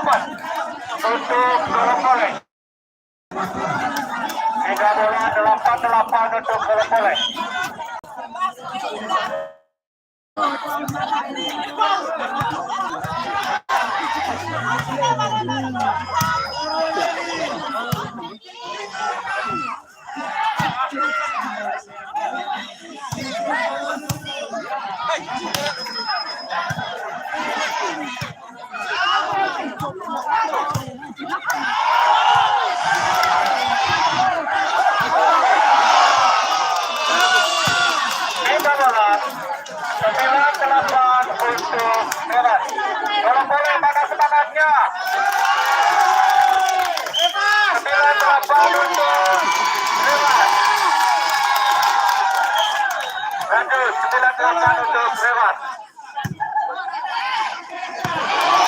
untuk Golopole. 3 bola 8 untuk Golopole. Golopole mana semangatnya? 9-8 untuk Rewas. Lanjut 9-8 untuk Rewas.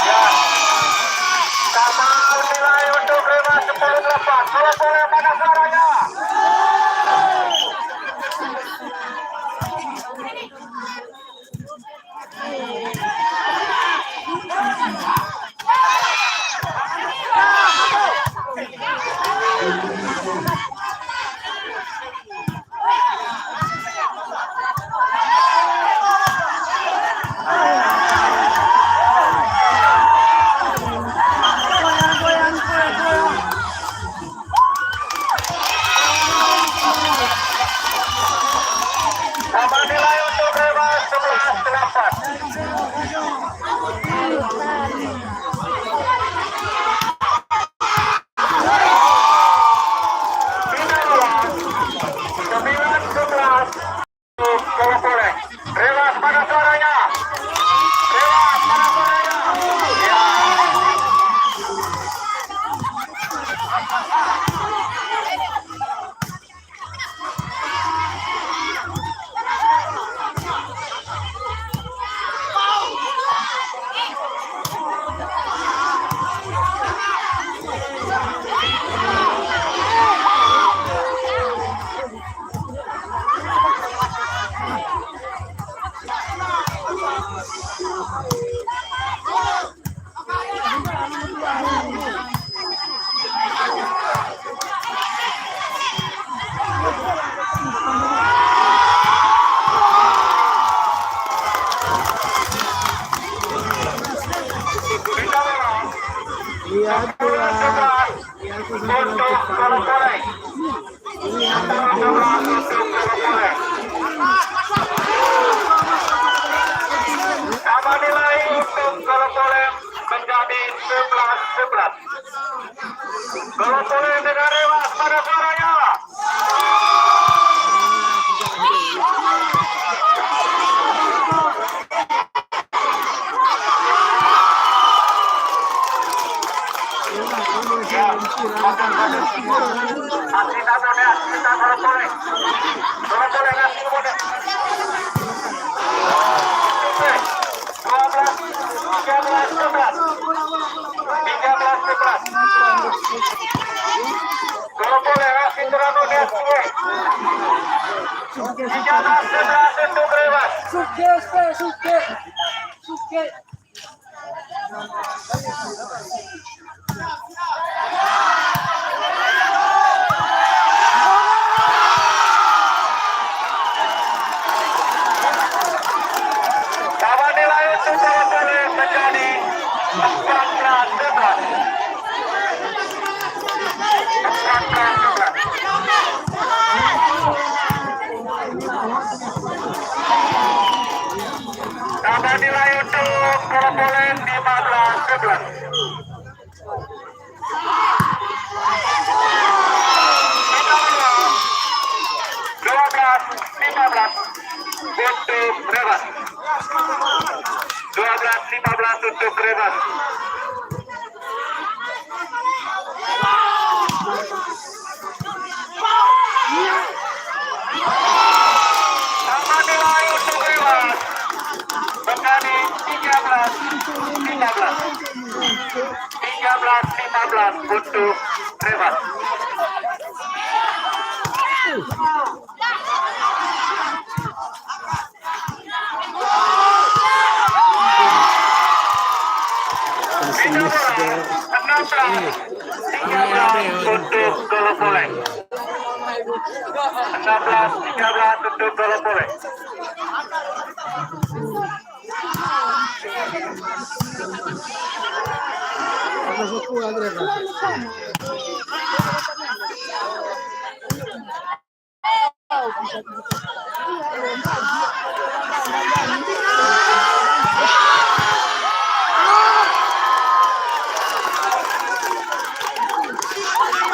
Ya, sama nilai untuk Rewas 10-8. Golopole mana suaranya? Sama nilai untuk Rewas 11-8. Golopole. Rewas mana suaranya? Rewas mana suaranya? Ya. Untuk Golopole. Sama nilai untuk Golopole menjadi 11-11. Golopole dengan Rewas pada suaranya. Golopole ngasih bola. 13-11. Golopole ngasih terlalu dia sungai. 13-11 untuk Rewas. Suke. Sama nilai untuk Golopole menjadi 14-11. Sama nilai untuk Golopole 15-11. Untuk Rewas. 12-15 untuk Rewas. Sama nilai untuk Rewas menjadi 13-15. 13-15 untuk Rewas. untuk gol boleh. 16-13 untuk gol boleh.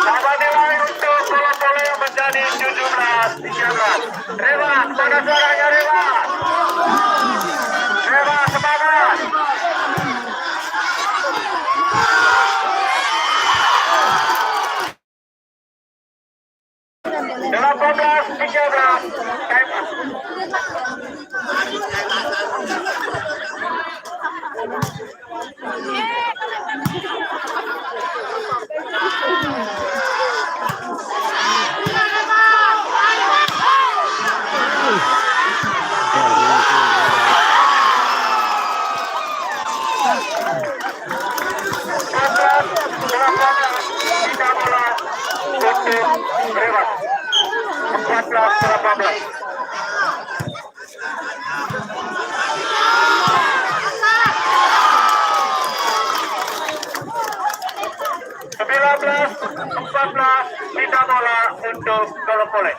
Sama nilai untuk gol boleh menjadi 17-13. Rewa, mana suaranya Rewa? Rewa, semangat. Delapan belas 14 kita bola untuk Kolopole.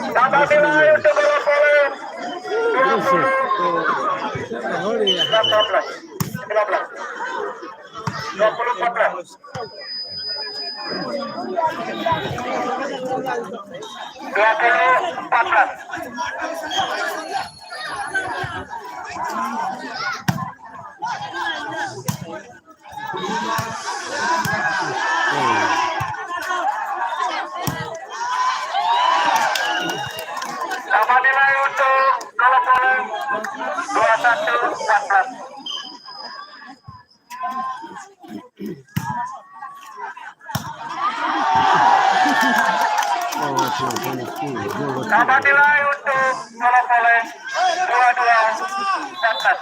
Tambah nilai untuk Kolopole 20-14. Sama nilai untuk Kolopole 21-14. Sama nilai untuk Kolopole 22-14.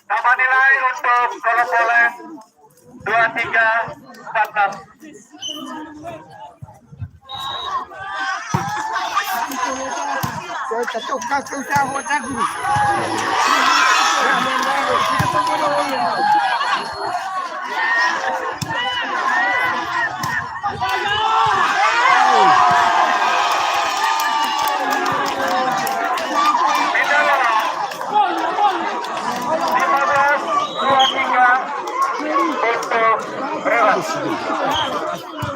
Sama nilai untuk Kolopole 23-14.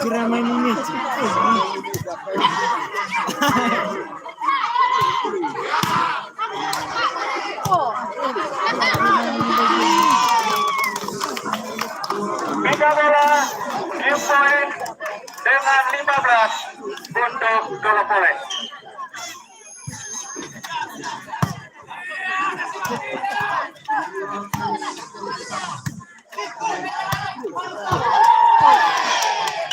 Kira main menit. Tiga bola, 6 poin dengan 15 untuk Kolopole.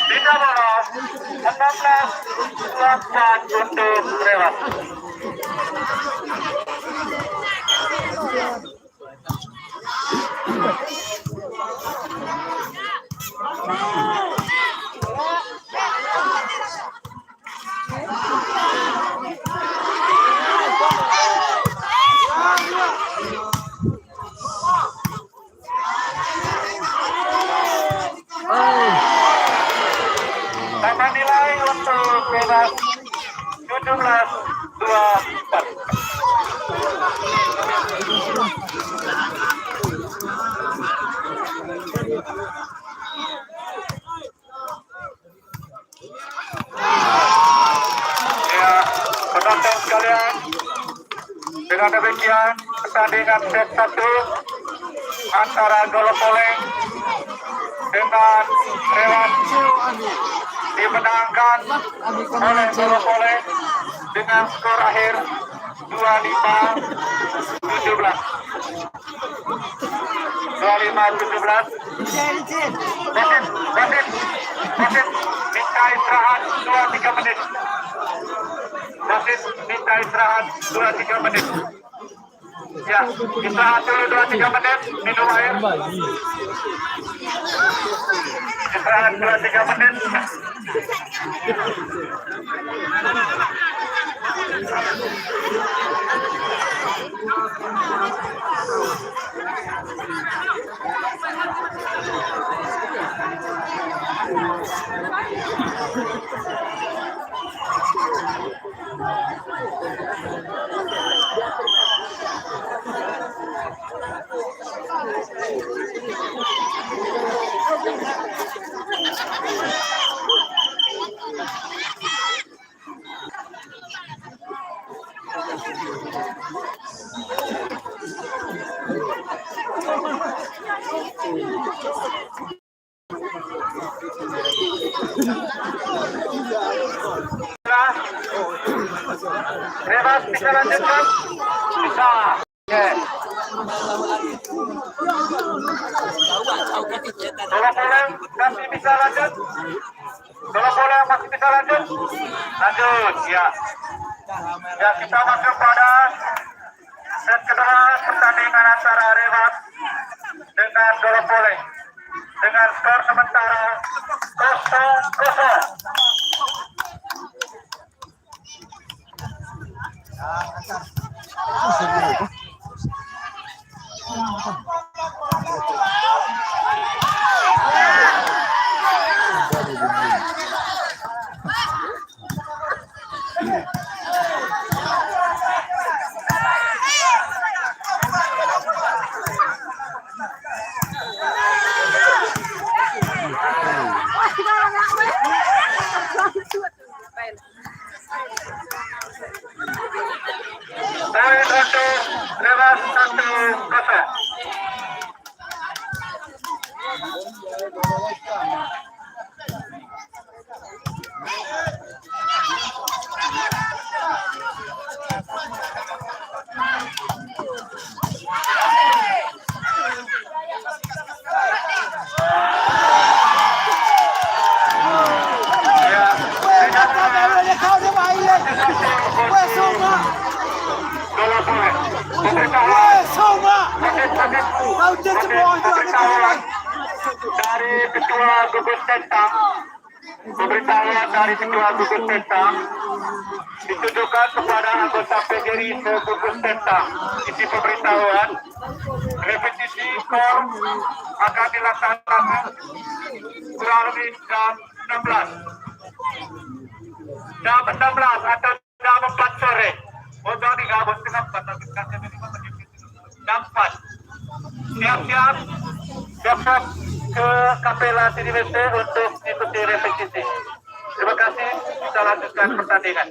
Tiga bola, 16-14 untuk Rewa. Sama nilai untuk bebas 17-24. kemudian dengan demikian pertandingan set 1 antara Golopoleng dengan Rewan dimenangkan oleh Golopoleng dengan skor akhir 25-17. 25-17. Wasit minta istirahat 2-3 menit. Wasit minta istirahat 2-3 menit. Ya, istirahat dulu 2-3 menit, minum air. Istirahat 2-3 menit. Bebas bisa lanjutkan? Bisa. Oke. Golopoleng masih bisa lanjut? Golopoleng masih bisa lanjut? Lanjut, ya. Ya, kita masuk pada set kedua pertandingan antara Rewas dengan Golopoleng dengan skor sementara 0-0. Poin untuk Rewas 1-0. Dari ketua gugus tentang pemberitahuan dari ketua gugus tentang ditujukan kepada anggota PGRI gugus tentang. Isi pemberitahuan repetisi skor akan dilaksanakan kurang lebih jam 16 atau jam 4 sore untuk digabung dengan jam 4. Siap-siap besok ke Kapela TDWC untuk ikuti repetisi. Terima kasih, kita lanjutkan pertandingan.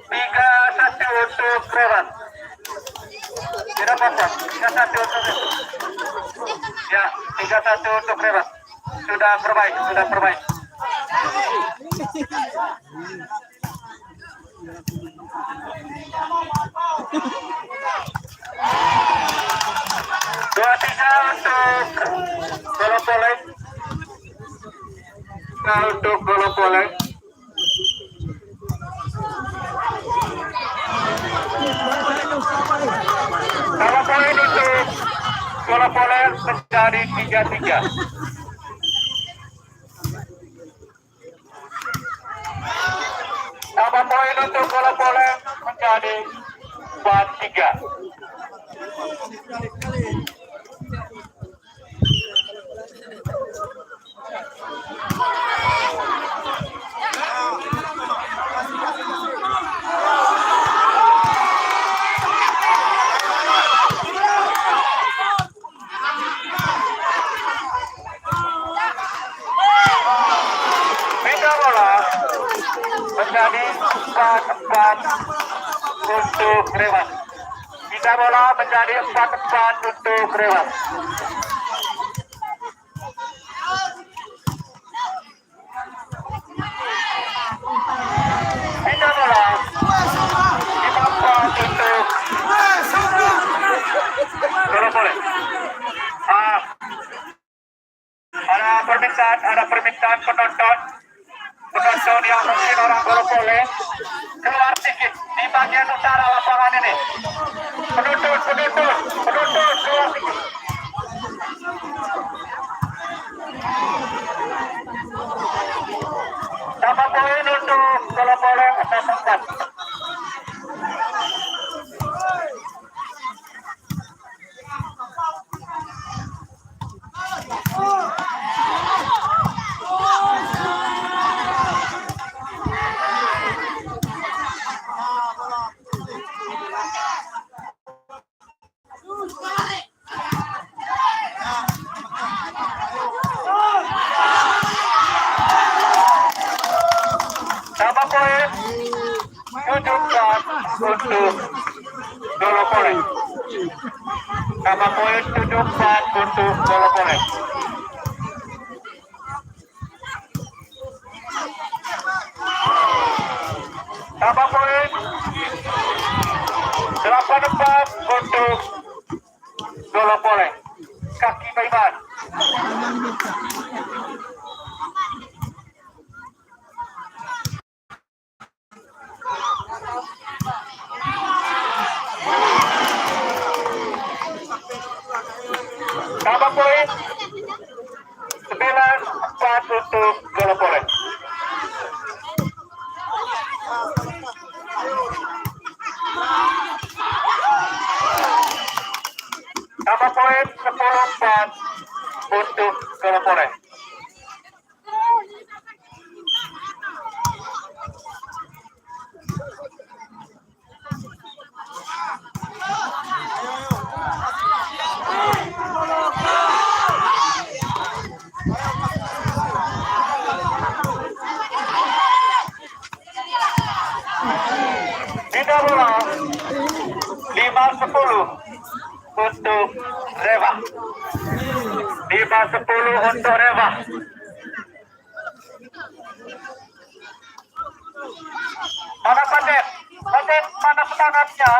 Tiga satu untuk Rewan. Tidak apa-apa. 3-1 untuk Rewan. Ya, 3-1 untuk Rewan. Sudah perbaik. Dua tiga untuk Golopoleng. Nah, untuk Golopoleng. Kalau poin untuk bola polen menjadi 3-3. Tambah poin untuk bola polen menjadi 4-3. Menjadi 4-4 untuk Rewas. Jika bola menjadi 4-4 untuk Rewas. Jika bola 5-4 untuk bola boleh. Ada permintaan penonton yang mungkin orang bola boleh keluar sedikit di bagian utara lapangan ini. Penonton keluar sedikit. Tambah poin untuk bola boleh atas 4. Tambah poin 7-4 untuk bola boleh. Tambah poin 7-4 untuk bola boleh. Tambah poin 8-4 untuk bola boleh. Kaki Baiban. Tambah poin 9-4 untuk bola boleh. Tambah poin 10-4 untuk bola boleh. Tidak bola 5-10 untuk Reva. 5-10 untuk Reva. Mana Padet? Padet mana semangatnya?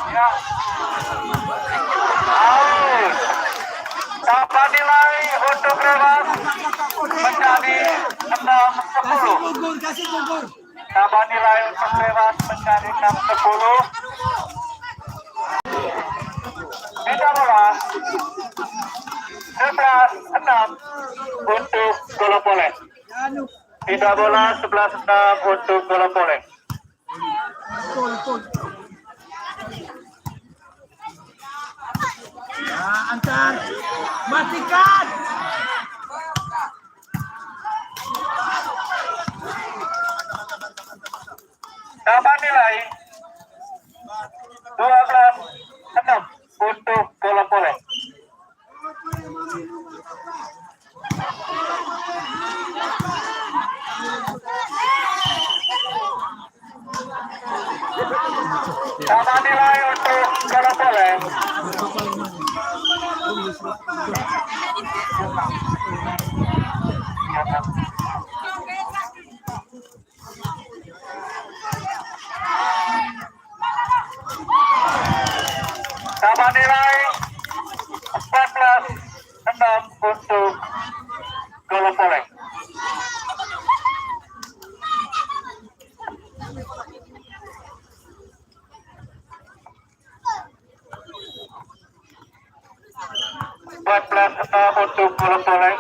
Ya. Out. Tambah nilai untuk Reva menjadi 6-10. Kasih gugur. Tambah nilai untuk Rewas menjadi 6-10. Beda bola 11-6 untuk bola boleh. Beda bola 11-6 untuk bola boleh. Antar matikan. Tambah nilai 12-6 untuk bola boleh. Tambah nilai untuk bola boleh. Tambah nilai 14-6 untuk bola boleh. 14-6 untuk Golopole.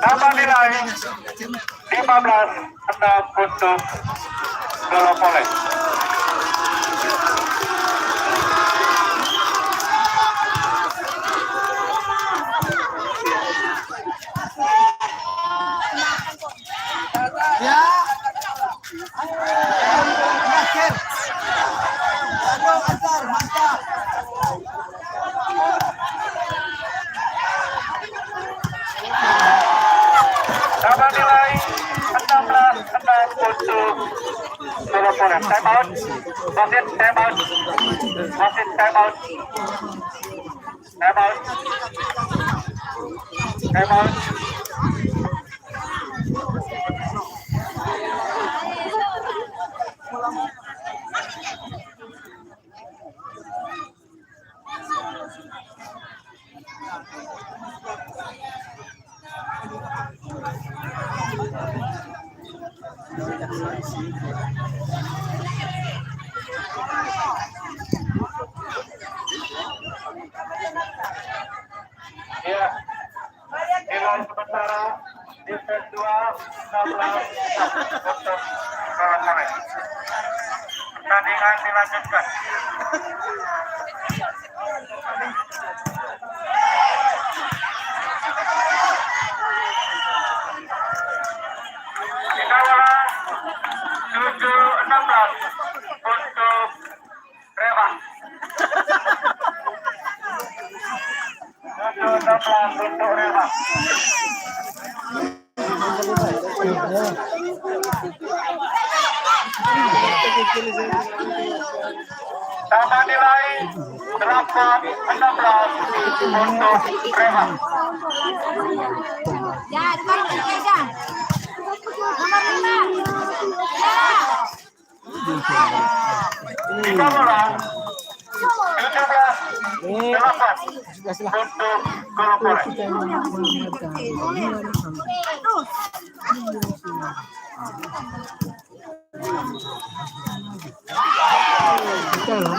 Tambah nilai 15-6 untuk Golopole. Ya. Akhir. Aduh, antar, mantap. Tambah nilai 16-6 untuk Golopole. Time out. Wasit time out. Wasit time out. Time out. Time out. Ya, nilai sementara defense 2 16 untuk Golopole. Pertandingan dilanjutkan. Dikawal 7-16 untuk Rewa. 7-16 untuk Rewa. Tambah nilai 8-16 untuk Rewa. Ya, sekarang berbeda. Nomor 5. Ya. Dikawal 17-8 untuk Golopole.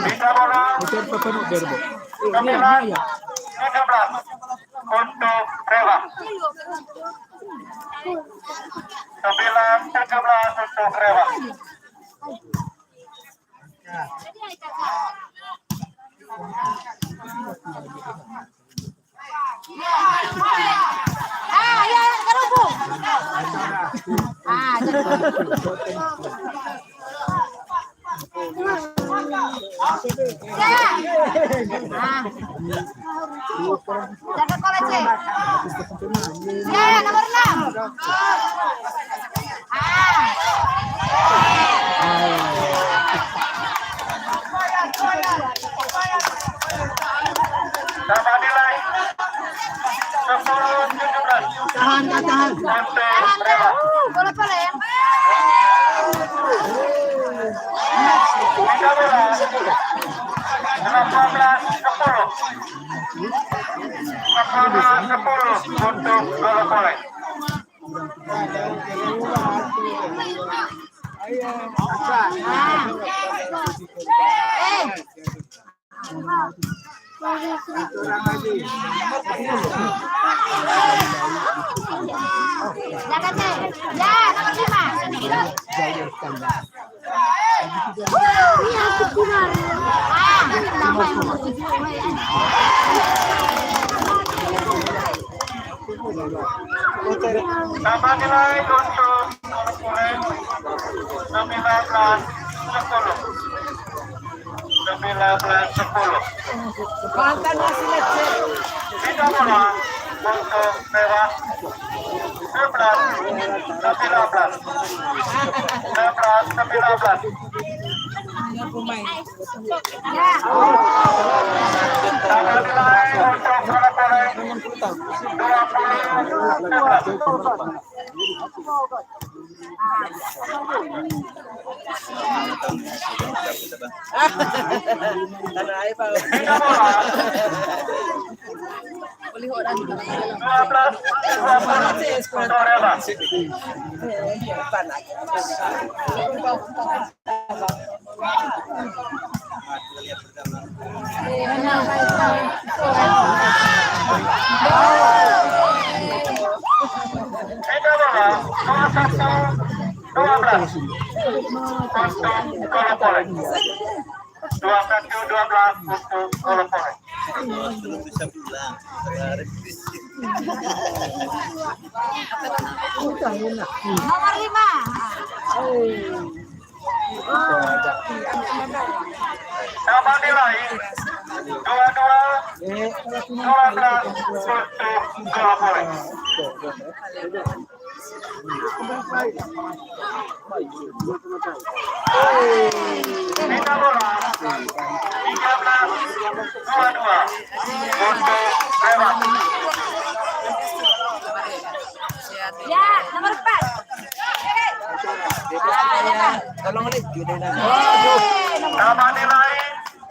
Dikawal 9-17 untuk Rewa. 9-17 untuk Rewa. Ah, ya, terhubung. Ah, ya. Jaga kolece. Ya, nomor 6. Tambah nilai 10-17 Tahan. untuk Rewa. Boleh boleh. Dikawal 18-10 untuk Golopole. Jaga cek. Ya, nomor 5. Tambah nilai untuk Golopole 19-10. Mantan masih lecet. Dikawal untuk Rewa 11-19. 11-19. Ya. Tambah nilai untuk Golopole 20-19. untuk Rema. Tidak bola 21-12 untuk Kolopole. 21-12 untuk Kolopole. Belum bisa pulang. Nomor 5. Sama nilai 22-12 untuk Kolopole. Kita bola 13-22 untuk Rema. Ya, nomor 4. Sama nilai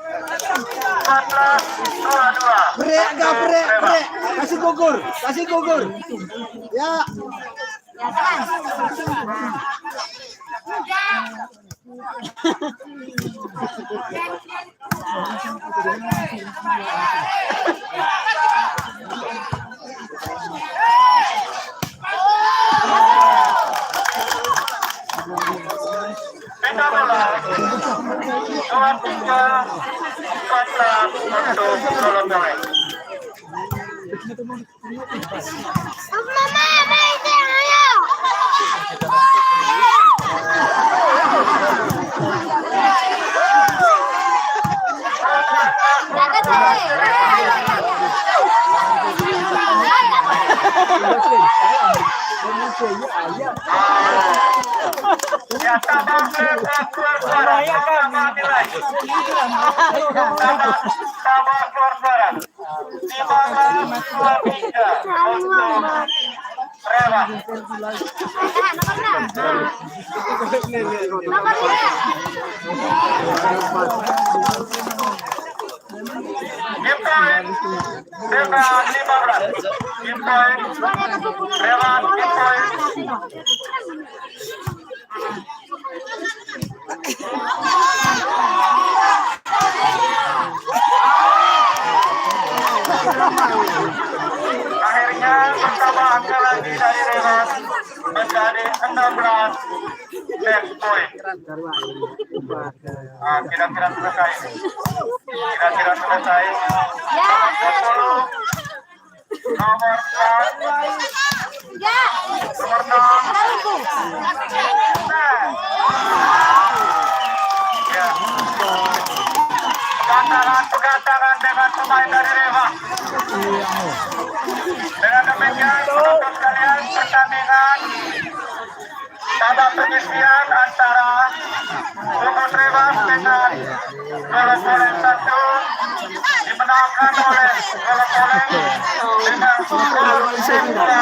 14-22. Brek, enggak brek, brek. Kasih gugur, kasih gugur. Ya. Ya, tekan. Kita bola 23-14 untuk Kolopole. Mama, baik ayo. Jangan Ya, tambah suara, tambah nilai. Tambah suara. 15-23 untuk Rema. Nomor 5. Game point, Rema 15. Game point, Rema game point. Akhirnya pertama angka lagi dari Rema menjadi 16 match point. Kira-kira selesai. Kira-kira selesai. Ya. 10 nomor 4 Ya. nomor 6 ya. Pegantangan dengan pemain dari Rema. Dengan demikian penonton sekalian, pertandingan babak penyisian antara Bogor Rema dengan Kolopole 1 dimenangkan oleh Kolopole dengan skor 25-16.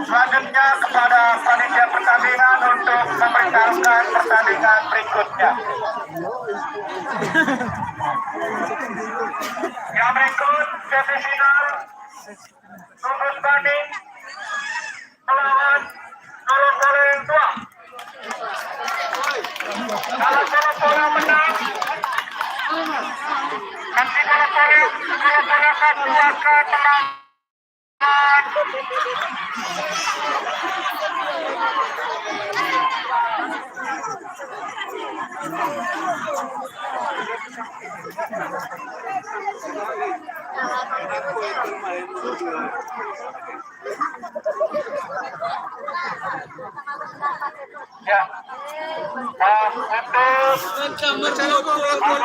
Selanjutnya kepada panitia pertandingan untuk memerintahkan pertandingan berikutnya. Yang berikut semifinal Gugus Banding melawan Kolopole 2. Kalau Kolopole menang, nanti Kolopole akan keluarkan menang. Ya, untuk